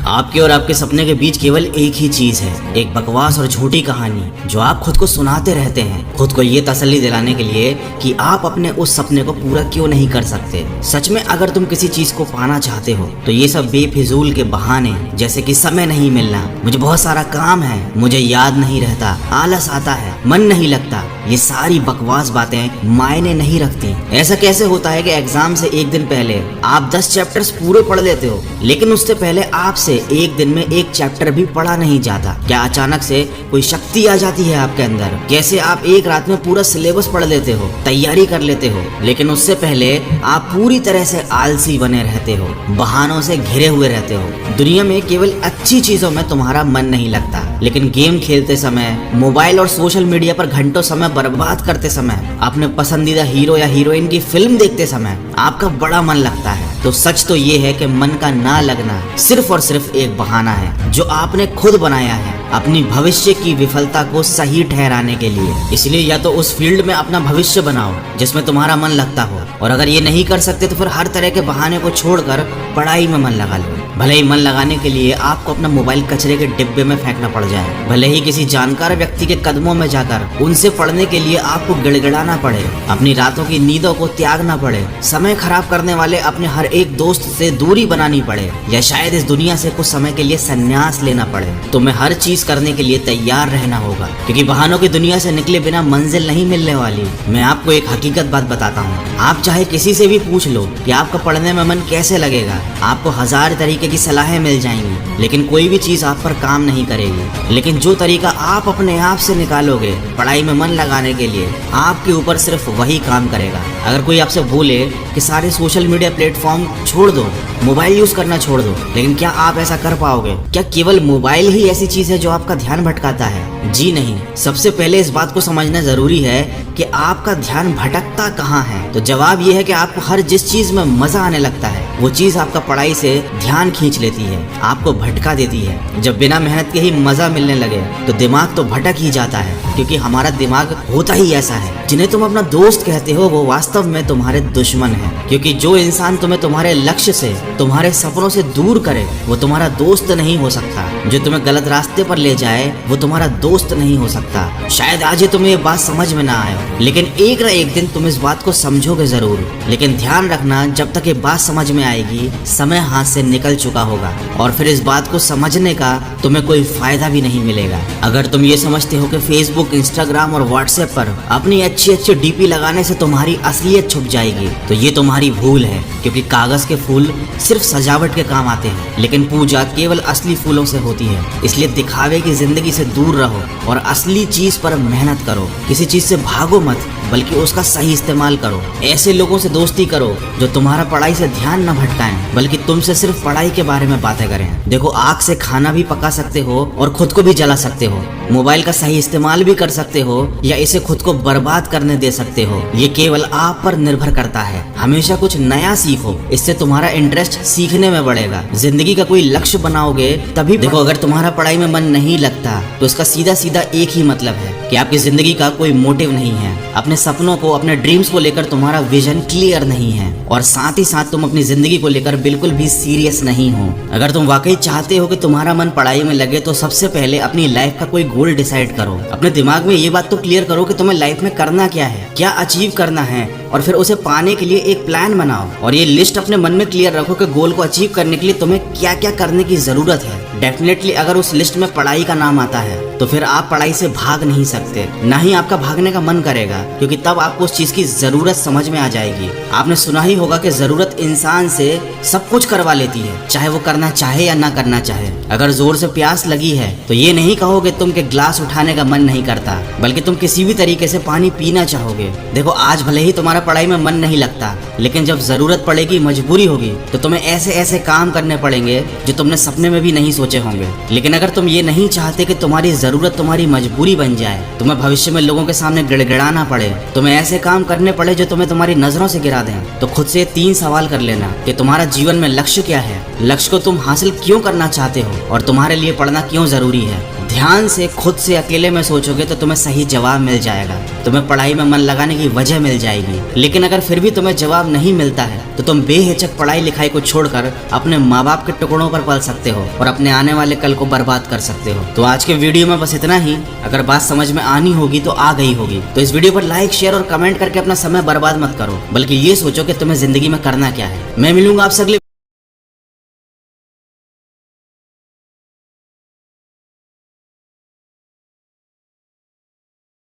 आपके और आपके सपने के बीच केवल एक ही चीज है, एक बकवास और झूठी कहानी जो आप खुद को सुनाते रहते हैं, खुद को ये तसल्ली दिलाने के लिए कि आप अपने उस सपने को पूरा क्यों नहीं कर सकते। सच में अगर तुम किसी चीज को पाना चाहते हो तो ये सब बेफिजूल के बहाने, जैसे कि समय नहीं मिलना, मुझे बहुत सारा काम है, मुझे याद नहीं रहता, आलस आता है, मन नहीं लगता, ये सारी बकवास बातें मायने नहीं रखती। ऐसा कैसे होता है कि एग्जाम से एक दिन पहले आप 10 चैप्टर्स पूरे पढ़ लेते हो, लेकिन उससे पहले आपसे एक दिन में एक चैप्टर भी पढ़ा नहीं जाता? क्या अचानक से कोई शक्ति आ जाती है आपके अंदर? कैसे आप एक रात में पूरा सिलेबस पढ़ लेते हो, तैयारी कर लेते हो, लेकिन उससे पहले आप पूरी तरह से आलसी बने रहते हो, बहानों से घिरे हुए रहते हो। दुनिया में केवल अच्छी चीजों में तुम्हारा मन नहीं लगता, लेकिन गेम खेलते समय, मोबाइल और सोशल मीडिया पर घंटों समय बर्बाद करते समय, अपने पसंदीदा हीरो या हीरोइन की फिल्म देखते समय आपका बड़ा मन लगता है। तो सच तो ये है कि मन का ना लगना सिर्फ और सिर्फ एक बहाना है जो आपने खुद बनाया है अपनी भविष्य की विफलता को सही ठहराने के लिए। इसलिए या तो उस फील्ड में अपना भविष्य बनाओ जिसमें तुम्हारा मन लगता हो, और अगर ये नहीं कर सकते तो फिर हर तरह के बहाने को छोड़कर पढ़ाई में मन लगा लो। भले ही मन लगाने के लिए आपको अपना मोबाइल कचरे के डिब्बे में फेंकना पड़ जाए, भले ही किसी जानकार व्यक्ति के कदमों में जाकर उनसे पढ़ने के लिए आपको गिड़गिड़ाना पड़े, अपनी रातों की नींदों को त्यागना पड़े, समय खराब करने वाले अपने हर एक दोस्त से दूरी बनानी पड़े, या शायद इस दुनिया से कुछ समय के लिए संन्यास लेना पड़े, तो मैं हर चीज करने के लिए तैयार रहना होगा, क्योंकि बहानों की दुनिया से निकले बिना मंजिल नहीं मिलने वाली। मैं आपको एक हकीकत बात बताता हूँ, आप चाहे किसी से भी पूछ लो कि आपका पढ़ने में मन कैसे लगेगा, आपको 1000 तरीके की सलाहें मिल जाएंगी, लेकिन कोई भी चीज आप पर काम नहीं करेगी। लेकिन जो तरीका आप अपने आप से निकालोगे पढ़ाई में मन लगाने के लिए, आपके ऊपर सिर्फ वही काम करेगा। अगर कोई आपसे बोले कि सारे सोशल मीडिया प्लेटफॉर्म छोड़ दो, मोबाइल यूज करना छोड़ दो, लेकिन क्या आप ऐसा कर पाओगे? क्या केवल मोबाइल ही ऐसी चीज है जो आपका ध्यान भटकाता है? जी नहीं। सबसे पहले इस बात को समझना जरूरी है कि आपका ध्यान भटकता कहाँ है। तो जवाब ये है कि आपको हर जिस चीज में मजा आने लगता है वो चीज आपका पढ़ाई से ध्यान खींच लेती है, आपको भटका देती है। जब बिना मेहनत के ही मजा मिलने लगे तो दिमाग तो भटक ही जाता है, क्योंकि हमारा दिमाग होता ही ऐसा है। जिन्हें तुम अपना दोस्त कहते हो वो वास्तव में तुम्हारे दुश्मन है, क्योंकि जो इंसान तुम्हें तुम्हारे लक्ष्य से, तुम्हारे सपनों से दूर करे वो तुम्हारा दोस्त नहीं हो सकता। जो तुम्हें गलत रास्ते पर ले जाए वो तुम्हारा दोस्त नहीं हो सकता। शायद आज तुम्हें ये बात समझ में ना आए, लेकिन एक न एक दिन तुम इस बात को समझोगे जरूर। लेकिन ध्यान रखना, जब तक ये बात समझ में आएगी समय हाथ से निकल चुका होगा, और फिर इस बात को समझने का तुम्हें कोई फायदा भी नहीं मिलेगा। अगर तुम ये समझते हो कि फेसबुक, इंस्टाग्राम और व्हाट्सएप पर अपनी अच्छी डीपी लगाने से तुम्हारी असलियत छुप जाएगी, तो ये तुम्हारी भूल है, क्योंकि कागज के फूल सिर्फ सजावट के काम आते हैं, लेकिन पूजा केवल असली फूलों से होती है। इसलिए दिखावे की जिंदगी से दूर रहो और असली चीज पर मेहनत करो। किसी चीज से भागो मत, बल्कि उसका सही इस्तेमाल करो। ऐसे लोगों से दोस्ती करो जो तुम्हारा पढ़ाई से ध्यान न भटकाएं, बल्कि तुमसे सिर्फ पढ़ाई के बारे में बातें करें। देखो, आग से खाना भी पका सकते हो और खुद को भी जला सकते हो। मोबाइल का सही इस्तेमाल भी कर सकते हो या इसे खुद को बर्बाद करने दे सकते हो। ये केवल आप पर निर्भर करता है। हमेशा कुछ नया सीखो, इससे तुम्हारा इंटरेस्ट सीखने में बढ़ेगा। जिंदगी का कोई लक्ष्य बनाओगे तभी। देखो, अगर तुम्हारा पढ़ाई में मन नहीं लगता तो इसका सीधा सीधा एक ही मतलब है कि आपकी जिंदगी का कोई मोटिव नहीं है। अपने सपनों को, अपने ड्रीम्स को लेकर तुम्हारा विजन क्लियर नहीं है, और साथ ही साथ तुम अपनी जिंदगी को लेकर बिल्कुल भी सीरियस नहीं हो। अगर तुम वाकई चाहते हो कि तुम्हारा मन पढ़ाई में लगे तो सबसे पहले अपनी लाइफ का कोई गोल डिसाइड करो। अपने दिमाग में ये बात तो क्लियर करो कि तुम्हें लाइफ में करना क्या है, क्या अचीव करना है, और फिर उसे पाने के लिए एक प्लान बनाओ। और ये लिस्ट अपने मन में क्लियर रखो कि गोल को अचीव करने के लिए तुम्हें क्या क्या करने की जरूरत है। डेफिनेटली अगर उस लिस्ट में पढ़ाई का नाम आता है तो फिर आप पढ़ाई से भाग नहीं सकते, ना ही आपका भागने का मन करेगा, क्योंकि तब आपको उस चीज की जरूरत समझ में आ जाएगी। आपने सुना ही होगा कि जरूरत इंसान से सब कुछ करवा लेती है, चाहे वो करना चाहे या ना करना चाहे। अगर जोर से प्यास लगी है तो ये नहीं कहोगे तुम के ग्लास उठाने का मन नहीं करता, बल्कि तुम किसी भी तरीके से पानी पीना चाहोगे। देखो, आज भले ही तुम्हारा पढ़ाई में मन नहीं लगता, लेकिन जब जरूरत पड़ेगी, मजबूरी होगी, तो तुम्हें ऐसे ऐसे काम करने पड़ेंगे जो तुमने सपने में भी नहीं सोचे होंगे। लेकिन अगर तुम ये नहीं चाहते कि तुम्हारी जरूरत तुम्हारी मजबूरी बन जाए, तुम्हें भविष्य में लोगों के सामने गिड़गिड़ाना पड़े, तुम्हें ऐसे काम करने पड़े जो तुम्हें तुम्हारी नजरों से गिरा दें, तो खुद से 3 सवाल कर लेना कि तुम्हारा जीवन में लक्ष्य क्या है, लक्ष्य को तुम हासिल क्यों करना चाहते हो, और तुम्हारे लिए पढ़ना क्यों जरूरी है। ध्यान से खुद से अकेले में सोचोगे तो तुम्हें सही जवाब मिल जाएगा, तुम्हें पढ़ाई में मन लगाने की वजह मिल जाएगी। लेकिन अगर फिर भी तुम्हें जवाब नहीं मिलता है तो तुम बेहिचक पढ़ाई लिखाई को छोड़कर अपने माँ बाप के टुकड़ों पर पल सकते हो और अपने आने वाले कल को बर्बाद कर सकते हो। तो आज के वीडियो में बस इतना ही। अगर बात समझ में आनी होगी तो आ गई होगी, तो इस वीडियो पर लाइक शेयर और कमेंट करके अपना समय बर्बाद मत करो, बल्कि ये सोचो कि तुम्हें जिंदगी में करना क्या है। मैं मिलूंगा आपसे अगले